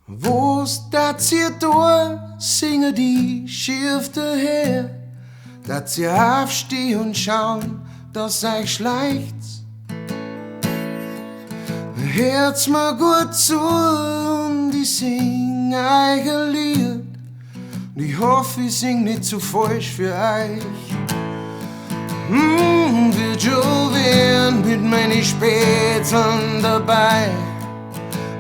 Wo's dat sie durch, singen die Schifte her, dat sie aufstehen und schauen, dass euch schleicht's. Hört's mal gut zu und ich sing euch ein Lied. Und ich hoffe, ich sing nicht zu falsch für euch. Wird schon werden mit meinen Spätzeln dabei.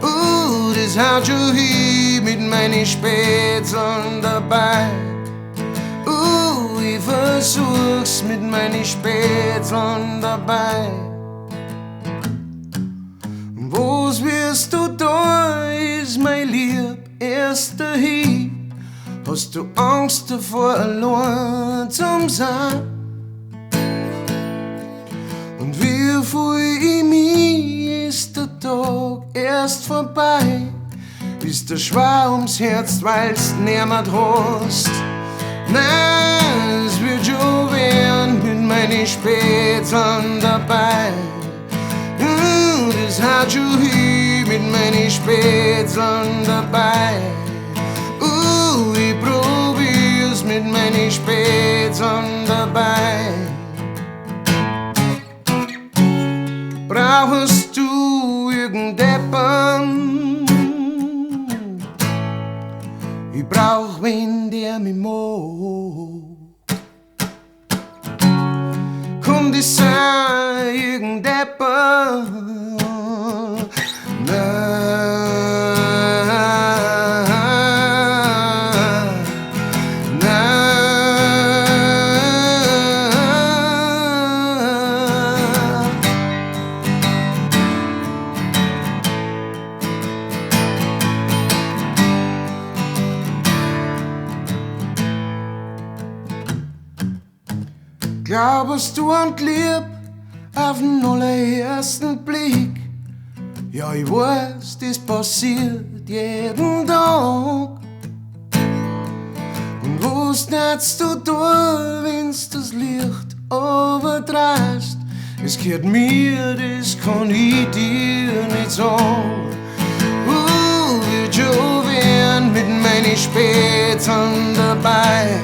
Das haut schon hin mit meinen Spätzeln dabei. Ich versuch's mit meinen Spätzeln dabei. Was wirst du da, ist mein Lieb, erster Hieb. Hast du Angst davor, allein zu sein? Und wie viel in mir ist der Tag erst vorbei, bist du schwer ums Herz, weil's niemand hast. Nein, es wird schon werden mit meinen Spätzeln dabei. Das hat schon hin mit meinen Spätzeln dabei. Ich probier's mit meinen Spätzeln dabei. Brauchst du irgendeppen? Ich brauch wen, der mich mag. Komm, die sei irgendeppen. Glaubst du an die Lieb auf den allerersten Blick? Ja, ich weiß, das passiert jeden Tag. Und was tätst du da, wenn's das Licht overdreist? Es gehört mir, das kann ich dir nicht sagen. Wird schon werden mit meinen Spätzeln dabei.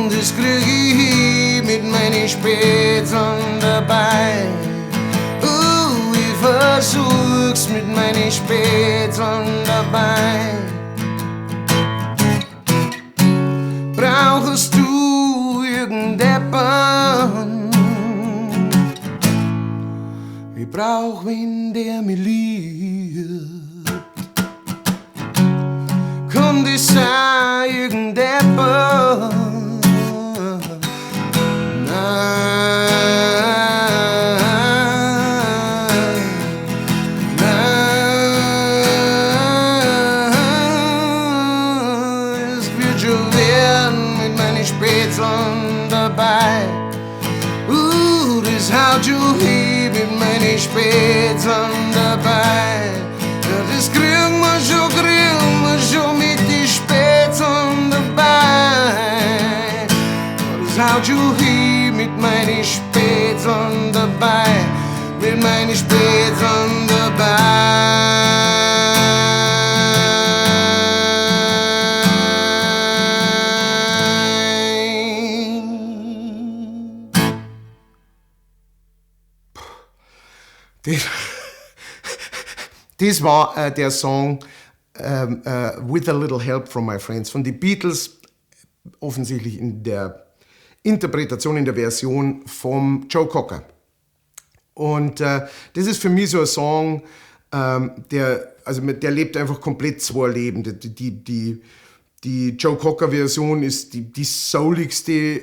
Das krieg ich hin mit meinen Spätzeln dabei. Ich versuch's mit meinen Spätzeln dabei. Brauchst du irgendeppen? Ich brauch wen, der mich liebt. Komm, das sei irgendeppen. Das haut schon hin mit meinen Spätzeln dabei. Ja, das kriegen wir schon mit den Spätzeln dabei. Das haut schon hin mit meinen Spätzeln dabei. Mit meinen Spätzeln dabei. Das war der Song With a Little Help from My Friends von den Beatles, offensichtlich in der Interpretation, in der Version vom Joe Cocker. Und das ist für mich so ein Song, der lebt einfach komplett zwei Leben. Die Joe Cocker Version ist die souligste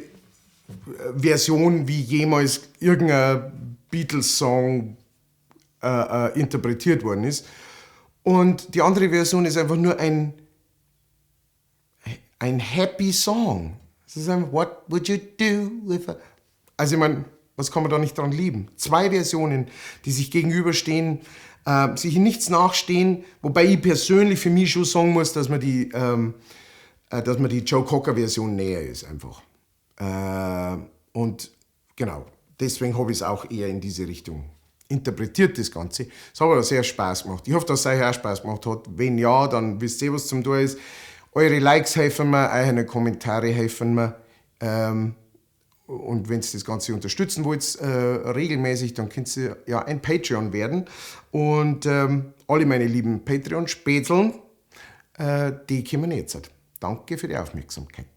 Version, wie jemals irgendein Beatles-Song interpretiert worden ist. Und die andere Version ist einfach nur ein happy Song. Es ist einfach, what would you do if Also ich meine, was kann man da nicht dran lieben? Zwei Versionen, die sich gegenüberstehen, sich in nichts nachstehen, wobei ich persönlich für mich schon sagen muss, dass mir die Joe Cocker Version näher ist einfach. Und genau, deswegen habe ich es auch eher in diese Richtung interpretiert das Ganze. Es hat aber sehr Spaß gemacht. Ich hoffe, dass es euch auch Spaß gemacht hat. Wenn ja, dann wisst ihr, was zum tun ist. Eure Likes helfen mir, eure Kommentare helfen mir. Und wenn ihr das Ganze unterstützen wollt, regelmäßig, dann könnt ihr ja ein Patreon werden. Und alle meine lieben Patreon-Spätzeln, die kommen jetzt. Danke für die Aufmerksamkeit.